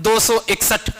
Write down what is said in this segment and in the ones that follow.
261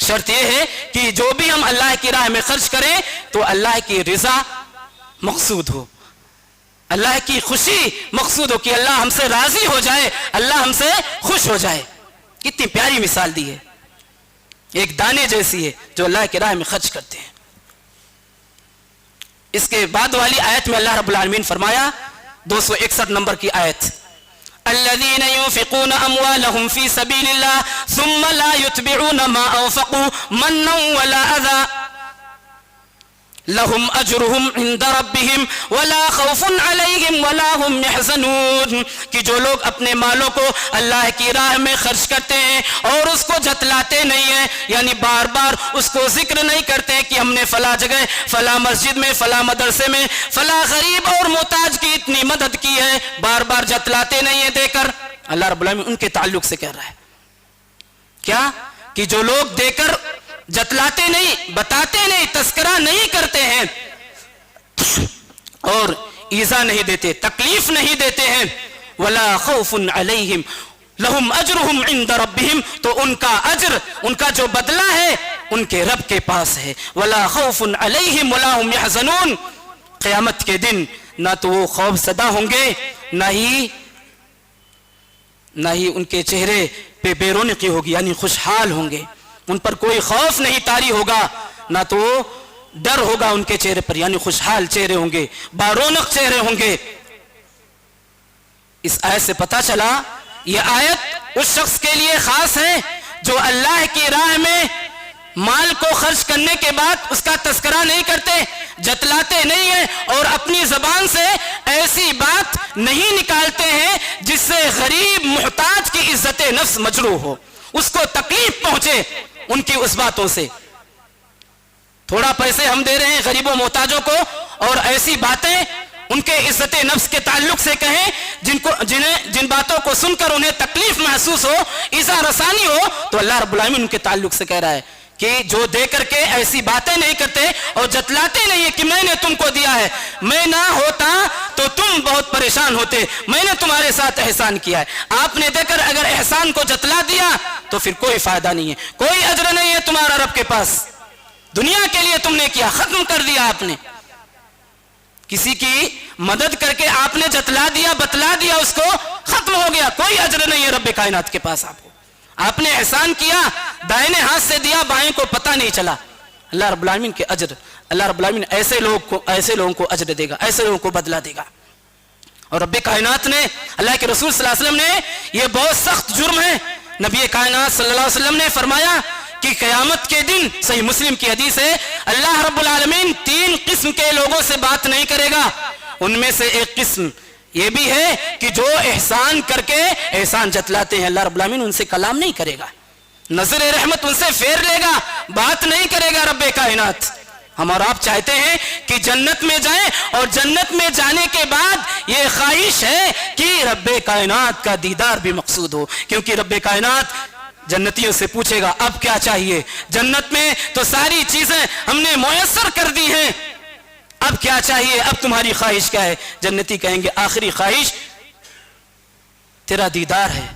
شرط یہ ہے کہ جو بھی ہم اللہ کی راہ میں خرچ کریں تو اللہ کی رضا مقصود ہو، اللہ کی خوشی مقصود ہو، کہ اللہ ہم سے راضی ہو جائے، اللہ ہم سے خوش ہو جائے۔ کتنی پیاری مثال دی ہے، ایک دانے جیسی ہے جو اللہ کی راہ میں خرچ کرتے ہیں۔ اس کے بعد والی آیت میں اللہ رب العالمین فرمایا، 261 نمبر کی آیت، الذين ينفقون اموالهم في سبيل الله ثم لا يتبعون ما انفقوا منا ولا اذى لهم اجرهم عند ربهم ولا خوف عليهم ولا هم يحزنون، کہ جو لوگ اپنے مالوں کو اللہ کی راہ میں خرچ کرتے ہیں اور اس کو جتلاتے نہیں ہیں، یعنی بار بار اس کو ذکر نہیں کرتے کہ ہم نے فلاں جگہ، فلاں مسجد میں، فلاں مدرسے میں فلاں غریب اور محتاج کی اتنی مدد کی ہے، بار بار جتلاتے نہیں ہیں دے کر، اللہ رب العالمین ان کے تعلق سے کہہ رہا ہے کیا کہ جو لوگ دے کر جتلاتے نہیں، بتاتے نہیں، تذکرہ نہیں کرتے ہیں اور ایذا نہیں دیتے، تکلیف نہیں دیتے ہیں، ولا خوف علیہم لہم اجرہم عند ربہم، تو ان کا اجر، ان کا جو بدلہ ہے ان کے رب کے پاس ہے، ولا خوف علیہم ولا ہم یحزنون، قیامت کے دن نہ تو وہ خوف زدہ ہوں گے، نہ ہی ان کے چہرے پہ بے رونقی ہوگی، یعنی خوشحال ہوں گے، ان پر کوئی خوف نہیں طاری ہوگا، نہ تو ڈر ہوگا ان کے چہرے پر، یعنی خوشحال چہرے ہوں گے، بارونق چہرے ہوں گے۔ اس آیت سے پتہ چلا یہ آیت اس شخص کے لیے خاص ہے جو اللہ کی راہ میں مال کو خرچ کرنے کے بعد اس کا تذکرہ نہیں کرتے، جتلاتے نہیں ہیں اور اپنی زبان سے ایسی بات نہیں نکالتے ہیں جس سے غریب محتاج کی عزت نفس مجروح ہو، اس کو تکلیف پہنچے ان کی اس باتوں سے۔ تھوڑا پیسے ہم دے رہے ہیں غریبوں محتاجوں کو اور ایسی باتیں ان کے عزت نفس کے تعلق سے کہیں جن باتوں کو سن کر انہیں تکلیف محسوس ہو، ایذا رسانی ہو، تو اللہ رب العالمین ان کے تعلق سے کہہ رہا ہے کہ جو دے کر کے ایسی باتیں نہیں کرتے اور جتلاتے نہیں ہیں کہ میں نے تم کو دیا ہے، میں نہ ہوتا تو تم بہت پریشان ہوتے، میں نے تمہارے ساتھ احسان کیا ہے، آپ نے دے کر اگر احسان کو جتلا دیا تو پھر کوئی فائدہ نہیں ہے، کوئی اجر نہیں ہے تمہارا رب کے پاس، دنیا کے لیے تم نے کیا، ختم کر دیا آپ نے، کسی کی مدد کر کے آپ نے جتلا دیا، بتلا دیا، اس کو ختم ہو گیا، کوئی اجر نہیں ہے رب کائنات کے پاس آپ کو، آپ نے احسان کیا، دائنے ہاتھ سے دیا، بائیں کو پتہ نہیں چلا، اللہ رب العالمین کے اجر، اللہ رب العالمین ایسے لوگوں کو اجر دے گا، ایسے لوگوں کو بدلہ دے گا۔ اور رب کائنات نے، اللہ کے رسول صلی اللہ علیہ وسلم نے، یہ بہت سخت جرم ہے، نبی کائنات صلی اللہ علیہ وسلم نے فرمایا کہ قیامت کے دن، صحیح مسلم کی حدیث ہے، اللہ رب العالمین 3 قسم کے لوگوں سے بات نہیں کرے گا، ان میں سے ایک قسم یہ بھی ہے کہ جو احسان کر کے احسان جتلاتے ہیں، اللہ رب العالمین ان سے کلام نہیں کرے گا، نظر رحمت ان سے پھیر لے گا، بات نہیں کرے گا رب کائنات۔ ہم اور آپ چاہتے ہیں کہ جنت میں جائیں اور جنت میں جانے کے بعد یہ خواہش ہے کہ رب کائنات کا دیدار بھی مقصود ہو، کیونکہ رب کائنات جنتیوں سے پوچھے گا اب کیا چاہیے، جنت میں تو ساری چیزیں ہم نے میسر کر دی ہیں، اب کیا چاہیے، اب تمہاری خواہش کیا ہے؟ جنتی کہیں گے آخری خواہش تیرا دیدار ہے۔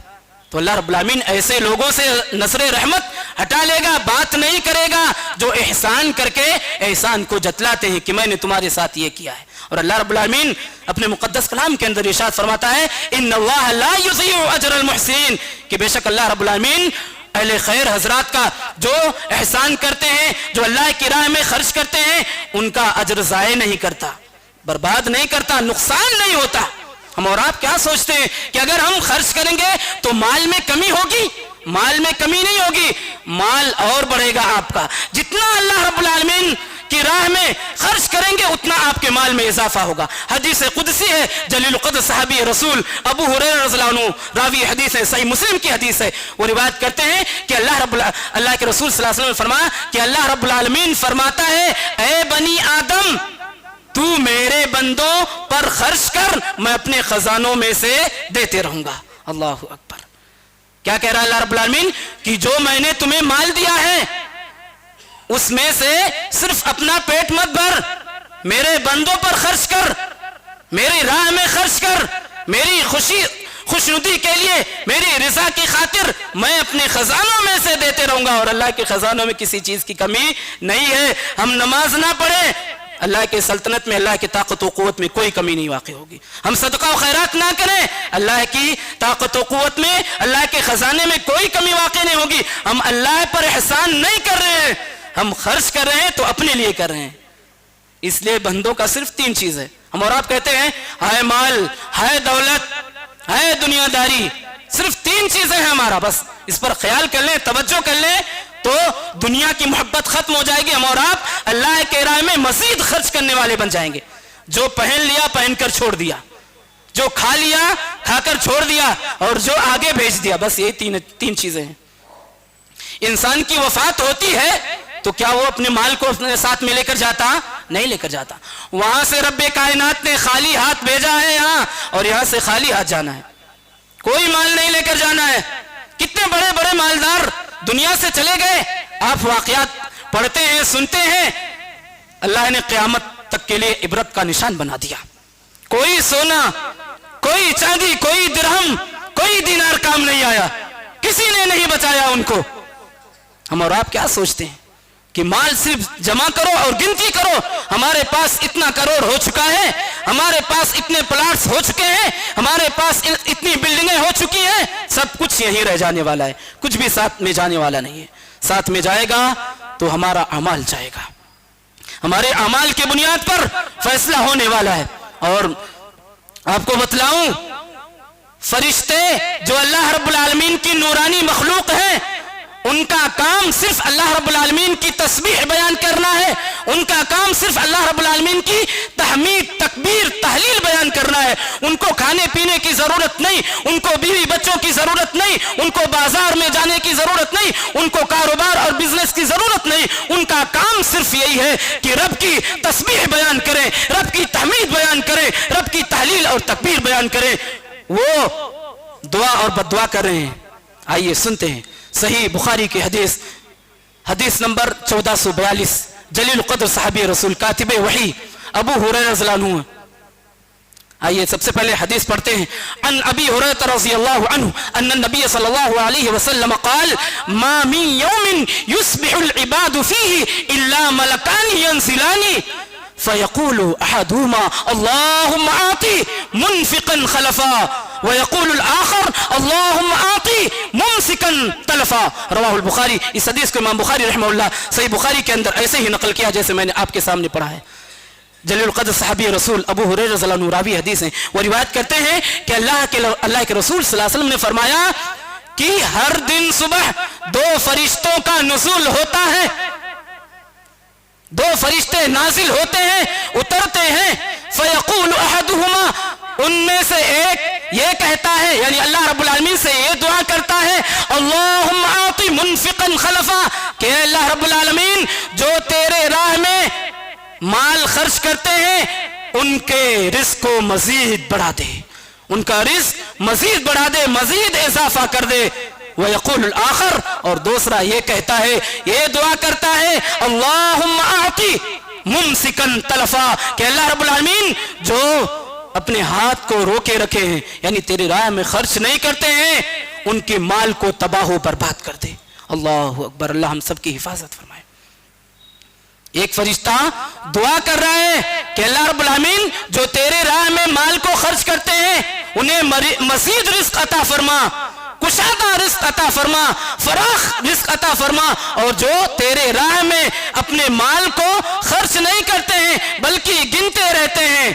تو اللہ رب العالمین ایسے لوگوں سے نظر رحمت ہٹا لے گا، بات نہیں کرے گا جو احسان کر کے احسان کو جتلاتے ہیں کہ میں نے تمہارے ساتھ یہ کیا ہے۔ اور اللہ رب العالمین اپنے مقدس کلام کے اندر ارشاد فرماتا ہے ان اللہ لا یضیع اجر المحسنین، کہ بے شک اللہ رب العالمین اہل خیر حضرات کا جو احسان کرتے ہیں، جو اللہ کی راہ میں خرچ کرتے ہیں، ان کا اجر ضائع نہیں کرتا، برباد نہیں کرتا، نقصان نہیں ہوتا۔ ہم اور آپ کیا سوچتے ہیں کہ اگر ہم خرچ کریں گے تو مال میں کمی ہوگی؟ مال میں کمی نہیں ہوگی، مال اور بڑھے گا آپ کا، جتنا اللہ رب العالمین کی راہ میں خرچ کریں گے اتنا آپ کے مال میں اضافہ ہوگا۔ حدیث قدسی ہے، جلیل القدر صحابی رسول ابو ہریرہ رضی اللہ عنہ راوی حدیث ہے، صحیح مسلم کی حدیث ہے، وہ روایت کرتے ہیں کہ اللہ کے رسول صلی اللہ علیہ وسلم نے فرمایا کہ اللہ رب العالمین فرماتا ہے اے بنی آدم تو میرے بندوں پر خرچ کر، میں اپنے خزانوں میں سے دیتے رہوں گا۔ اللہ اکبر، کیا کہہ رہا ہے اللہ رب العالمین کہ جو میں نے تمہیں مال دیا ہے اس میں سے صرف اپنا پیٹ مت بھر، میرے بندوں پر خرچ کر، میری راہ میں خرچ کر، میری خوشنودی کے لیے, میری رضا کی خاطر میں اپنے خزانوں میں سے دیتے رہوں گا, اور اللہ کے خزانوں میں کسی چیز کی کمی نہیں ہے. ہم نماز نہ پڑھیں, اللہ کے سلطنت میں, اللہ کی طاقت و قوت میں کوئی کمی نہیں واقع ہوگی. ہم صدقہ و خیرات نہ کریں, اللہ کی طاقت و قوت میں, اللہ کے خزانے میں کوئی کمی واقع نہیں ہوگی. ہم اللہ پر احسان نہیں کر رہے ہیں, ہم خرچ کر رہے ہیں تو اپنے لیے کر رہے ہیں. اس لیے بندوں کا صرف 3 چیز ہے. ہم اور آپ کہتے ہیں ہائے مال, ہائے دولت, ہائے دنیا داری, صرف 3 چیزیں ہیں ہمارا, بس اس پر خیال کر لیں, توجہ کر لیں تو دنیا کی محبت ختم ہو جائے گی. ہم اور آپ اللہ کے راہ میں مزید خرچ کرنے والے بن جائیں گے. جو پہن لیا پہن کر چھوڑ دیا, جو کھا لیا کھا کر چھوڑ دیا, اور جو آگے بھیج دیا, بس یہ 3 چیزیں ہیں. انسان کی وفات ہوتی ہے تو کیا وہ اپنے مال کو اپنے ساتھ میں لے کر جاتا؟ نہیں لے کر جاتا. وہاں سے رب کائنات نے خالی ہاتھ بھیجا ہے یہاں, اور یہاں سے خالی ہاتھ جانا ہے. کوئی مال نہیں لے کر جانا ہے. کتنے بڑے بڑے مالدار دنیا سے چلے گئے, آپ واقعات پڑھتے ہیں, سنتے ہیں. اللہ نے قیامت تک کے لیے عبرت کا نشان بنا دیا. کوئی سونا, کوئی چاندی, کوئی درہم, کوئی دینار کام نہیں آیا, کسی نے نہیں بچایا ان کو. ہم اور آپ کیا سوچتے ہیں کہ مال صرف جمع کرو اور گنتی کرو. ہمارے پاس اتنا کروڑ ہو چکا ہے, ہمارے پاس اتنے پلاٹس ہو چکے ہیں, ہمارے پاس اتنی بلڈنگیں ہو چکی ہیں, سب کچھ یہیں رہ جانے والا ہے, کچھ بھی ساتھ میں جانے والا نہیں ہے. ساتھ میں جائے گا تو ہمارا اعمال جائے گا, ہمارے اعمال کی بنیاد پر فیصلہ ہونے والا ہے. اور آپ کو بتلاؤں, فرشتے جو اللہ رب العالمین کی نورانی مخلوق ہیں, ان کا کام صرف اللہ رب العالمین کی تسبیح بیان کرنا ہے. ان کا کام صرف اللہ رب العالمین کی تحمید, تکبیر, تحلیل بیان کرنا ہے. ان کو کھانے پینے کی ضرورت نہیں, ان کو بیوی بچوں کی ضرورت نہیں, ان کو بازار میں جانے کی ضرورت نہیں, ان کو کاروبار اور بزنس کی ضرورت نہیں. ان کا کام صرف یہی ہے کہ رب کی تسبیح بیان کریں, رب کی تحمید بیان کریں, رب کی تحلیل اور تکبیر بیان کریں. وہ دعا اور بد دعا کر رہے ہیں. آئیے سنتے ہیں صحیح بخاری کی حدیث, حدیث نمبر 1442. جلیل القدر صحابی رسول کاتب وحی ابو ہریرہ رضی اللہ عنہ. آئیے سب سے پہلے حدیث پڑھتے ہیں. عن ابی ہریرہ رضی اللہ عنہ ان النبی صلی اللہ علیہ وسلم قال ما من یوم یصبح العباد فیہ الا ملکان ینزلان فیقول احدهما اللهم آتی منفقا خلفا ويقول الآخر اللهم آتی ممسکا تلفا. رواہ البخاری. اس حدیث کو امام بخاری رحمہ اللہ صحیح بخاری کے اندر ایسے ہی نقل کیا جیسے میں نے آپ کے سامنے پڑھا ہے. جلیل القدر صحابی رسول ابو ہریرہ رضی اللہ عنہ راوی حدیث ہیں. وہ روایت کرتے ہیں کہ اللہ کے رسول صلی اللہ علیہ وسلم نے فرمایا کہ ہر دن صبح 2 فرشتوں کا نزول ہوتا ہے, 2 فرشتے نازل ہوتے ہیں, اترتے ہیں. فیقول احدہما, ان میں سے ایک یہ کہتا ہے, یعنی اللہ رب العالمین سے یہ دعا کرتا ہے, اللہم آتی منفقا خلفا, کہ اللہ رب العالمین جو تیرے راہ میں مال خرچ کرتے ہیں ان کے رزق کو مزید بڑھا دے, ان کا رزق مزید بڑھا دے, مزید اضافہ کر دے. وَيَقُولُ الْآخَرُ, اور دوسرا یہ کہتا ہے, یہ دعا کرتا ہے, اللہم آتی ممسکن تلفا, کہ اللہ رب العالمین جو اپنے ہاتھ کو روکے رکھے ہیں, یعنی تیری راہ میں خرچ نہیں کرتے ہیں, ان کے مال کو تباہ و برباد کر دے. اللہ اکبر. اللہ ہم سب کی حفاظت فرمائے. ایک فرشتہ دعا کر رہا ہے کہ اللہ رب العالمین جو تیرے راہ میں مال کو خرچ کرتے ہیں انہیں مزید رزق عطا فرما, کشادہ رزق عطا فرما, فراخ رزق عطا فرما. اور جو تیرے راہ میں اپنے مال کو خرچ نہیں کرتے ہیں بلکہ گنتے رہتے ہیں,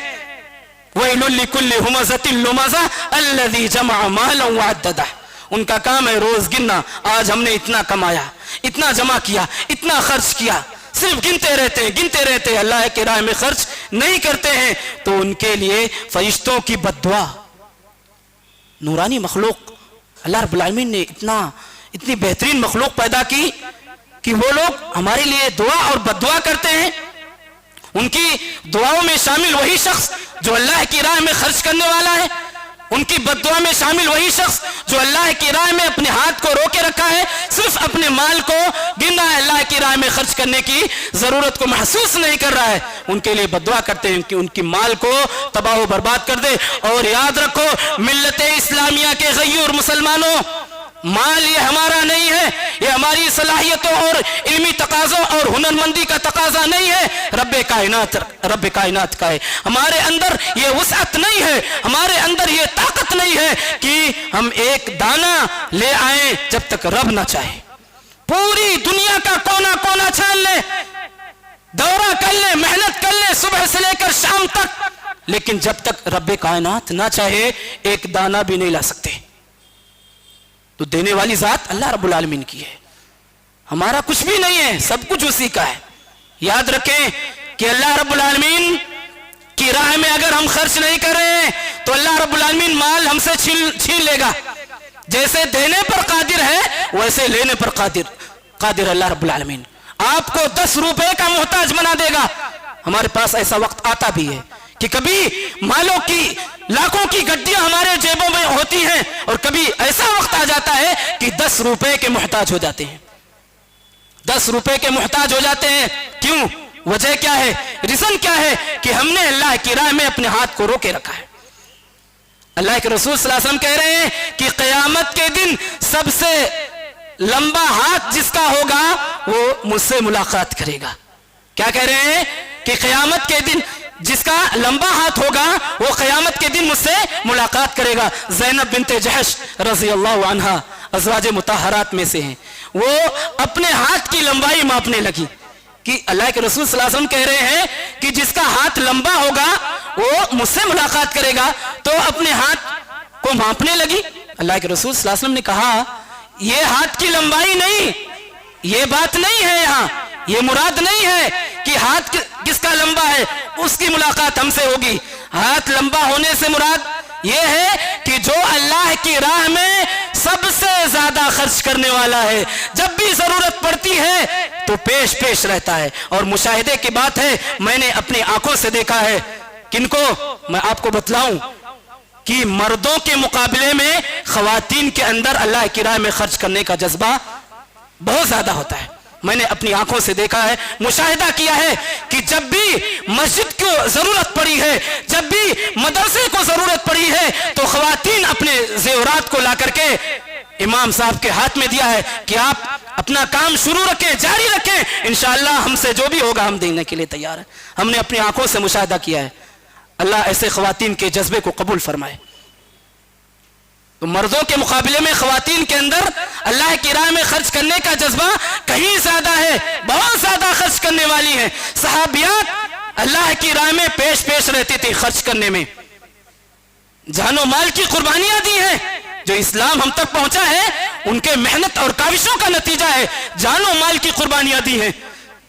وَيْلٌ لِكُلِّ هُمَزَةٍ لُمَزَةٍ الَّذِي جَمَعَ مَالًا وَعَدَّدَهُ. ان کا کام ہے روز گننا, آج ہم نے اتنا کمایا, اتنا جمع کیا, اتنا خرچ کیا, صرف گنتے رہتے ہیں, گنتے رہتے ہیں, اللہ کے راہ میں خرچ نہیں کرتے ہیں. تو ان کے لیے فرشتوں کی بد دعا. نورانی مخلوق اللہ رب العالمین نے اتنی بہترین مخلوق پیدا کی کہ وہ لوگ ہمارے لیے دعا اور بد دعا کرتے ہیں. ان کی دعاؤں میں شامل وہی شخص جو اللہ کی راہ میں خرچ کرنے والا ہے, ان کی بددعا میں شامل وہی شخص جو اللہ کی راہ میں اپنے ہاتھ کو روکے رکھا ہے، صرف اپنے مال کو گنا ہے، اللہ کی راہ میں خرچ کرنے کی ضرورت کو محسوس نہیں کر رہا ہے، ان کے لیے بددعا کرتے ہیں کہ ان کی مال کو تباہ و برباد کر دے۔ اور یاد رکھو ملت اسلامیہ کے غیور مسلمانوں، مال یہ ہمارا نہیں ہے، یہ ہماری صلاحیتوں اور علمی تقاضوں اور ہنرمندی کا تقاضا نہیں ہے، رب کائنات کا ہے۔ ہمارے اندر یہ وسعت نہیں ہے، ہمارے اندر یہ طاقت نہیں ہے کہ ہم ایک دانہ لے آئیں جب تک رب نہ چاہے۔ پوری دنیا کا کونا کونا چھان لیں، دورہ کر لیں، محنت کر لیں صبح سے لے کر شام تک، لیکن جب تک رب کائنات نہ چاہے ایک دانہ بھی نہیں لا سکتے۔ تو دینے والی ذات اللہ رب العالمین کی ہے، ہمارا کچھ بھی نہیں ہے، سب کچھ اسی کا ہے۔ یاد رکھیں کہ اللہ رب العالمین کی راہ میں اگر ہم خرچ نہیں کر رہے ہیں تو اللہ رب العالمین مال ہم سے چھین لے گا۔ جیسے دینے پر قادر ہے ویسے لینے پر قادر اللہ رب العالمین۔ آپ کو 10 روپے کا محتاج بنا دے گا۔ ہمارے پاس ایسا وقت آتا بھی ہے کہ کبھی مالوں کی لاکھوں کی گڈیاں ہمارے جیبوں میں ہوتی ہیں، اور کبھی ایسا وقت آ جاتا ہے کہ 10 روپے کے محتاج ہو جاتے ہیں، 10 روپے کے محتاج ہو جاتے ہیں۔ کیوں؟ وجہ کیا ہے؟ ریزن کیا ہے؟ کہ ہم نے اللہ کی راہ میں اپنے ہاتھ کو روکے رکھا ہے۔ اللہ کے رسول صلی اللہ علیہ وسلم کہہ رہے ہیں کہ قیامت کے دن سب سے لمبا ہاتھ جس کا ہوگا وہ مجھ سے ملاقات کرے گا۔ کیا کہہ رہے ہیں؟ کہ قیامت کے دن جس کا لمبا ہاتھ ہوگا وہ قیامت کے دن مجھ سے ملاقات کرے گا۔ زینب بنت جحش رضی اللہ عنہا ازواج مطہرات میں سے ہیں، وہ اپنے ہاتھ کی لمبائی ماپنے لگی کہ اللہ کے رسول صلی اللہ علیہ وسلم کہہ رہے ہیں کہ جس کا ہاتھ لمبا ہوگا وہ مجھ سے ملاقات کرے گا، تو اپنے ہاتھ کو ماپنے لگی۔ اللہ کے رسول صلی اللہ علیہ وسلم نے کہا یہ ہاتھ کی لمبائی نہیں، یہ بات نہیں ہے، یہاں یہ مراد نہیں ہے کہ ہاتھ کس کا لمبا ہے اس کی ملاقات ہم سے ہوگی۔ ہاتھ لمبا ہونے سے مراد یہ ہے کہ جو اللہ کی راہ میں سب سے زیادہ خرچ کرنے والا ہے، جب بھی ضرورت پڑتی ہے تو پیش رہتا ہے۔ اور مشاہدے کی بات ہے، میں نے اپنی آنکھوں سے دیکھا ہے۔ کن کو؟ میں آپ کو بتلاؤں کہ مردوں کے مقابلے میں خواتین کے اندر اللہ کی راہ میں خرچ کرنے کا جذبہ بہت زیادہ ہوتا ہے۔ میں نے اپنی آنکھوں سے دیکھا ہے، مشاہدہ کیا ہے کہ جب بھی مسجد کو ضرورت پڑی ہے، جب بھی مدرسے کو ضرورت پڑی ہے تو خواتین اپنے زیورات کو لا کر کے امام صاحب کے ہاتھ میں دیا ہے کہ آپ اپنا کام شروع رکھیں، جاری رکھیں، انشاءاللہ ہم سے جو بھی ہوگا ہم دینے کے لیے تیار ہیں۔ ہم نے اپنی آنکھوں سے مشاہدہ کیا ہے۔ اللہ ایسے خواتین کے جذبے کو قبول فرمائے۔ تو مردوں کے مقابلے میں خواتین کے اندر اللہ کی راہ میں خرچ کرنے کا جذبہ کہیں زیادہ ہے، بہت زیادہ خرچ کرنے والی ہیں۔ صحابیات اللہ کی راہ میں پیش رہتی تھی خرچ کرنے میں، جان و مال کی قربانیاں دی ہیں۔ جو اسلام ہم تک پہنچا ہے ان کے محنت اور کاوشوں کا نتیجہ ہے، جان و مال کی قربانیاں دی ہیں۔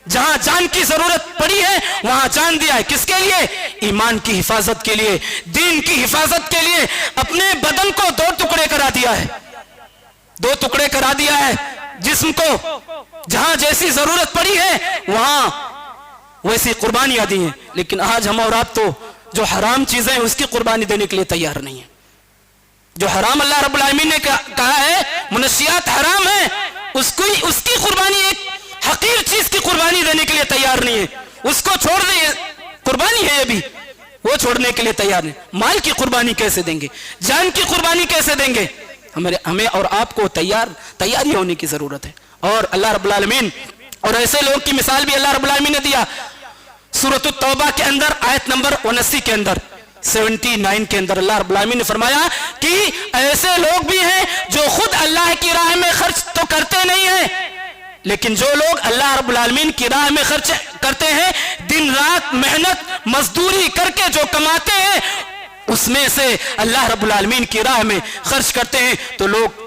جہاں جان کی ضرورت پڑی ہے وہاں جان دیا ہے۔ کس کے لیے؟ ایمان کی حفاظت کے لیے، دین کی حفاظت کے لیے۔ اپنے بدن کو 2 ٹکڑے کرا دیا ہے، 2 ٹکڑے کرا دیا ہے جسم کو، جہاں جیسی ضرورت پڑی ہے وہاں ویسی قربانیاں دی ہیں۔ لیکن آج ہم اور آپ تو جو حرام چیزیں اس کی قربانی دینے کے لیے تیار نہیں ہیں۔ جو حرام اللہ رب العالمین نے کہا ہے منشیات حرام ہے، اس کی قربانی، ایک حقیر چیز کی قربانی دینے کے لیے تیار نہیں ہے، اس کو چھوڑ دیں، قربانی ہے یہ بھی، وہ چھوڑنے کے لیے تیار نہیں۔ مال کی قربانی کیسے دیں گے؟ جان کی قربانی کیسے دیں گے؟ ہمیں اور آپ کو تیاری ہونے کی ضرورت ہے۔ اور اللہ رب العالمین اور ایسے لوگ کی مثال بھی اللہ رب العالمین نے دیا سورۃ التوبہ کے اندر، آیت نمبر 79 کے اندر، 79 کے اندر اللہ رب العالمین نے فرمایا کہ ایسے لوگ بھی ہیں جو خود اللہ کی راہ میں خرچ تو کرتے نہیں ہیں، لیکن جو لوگ اللہ رب العالمین کی راہ میں خرچ کرتے ہیں، دن رات محنت مزدوری کر کے جو کماتے ہیں، اس میں سے اللہ رب العالمین کی راہ میں خرچ کرتے ہیں، تو لوگ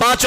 5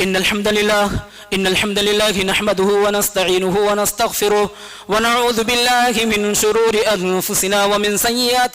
إن الحمد لله نحمده ونستعينه ونستغفره ونعوذ بالله من شرور أنفسنا ومن سيئات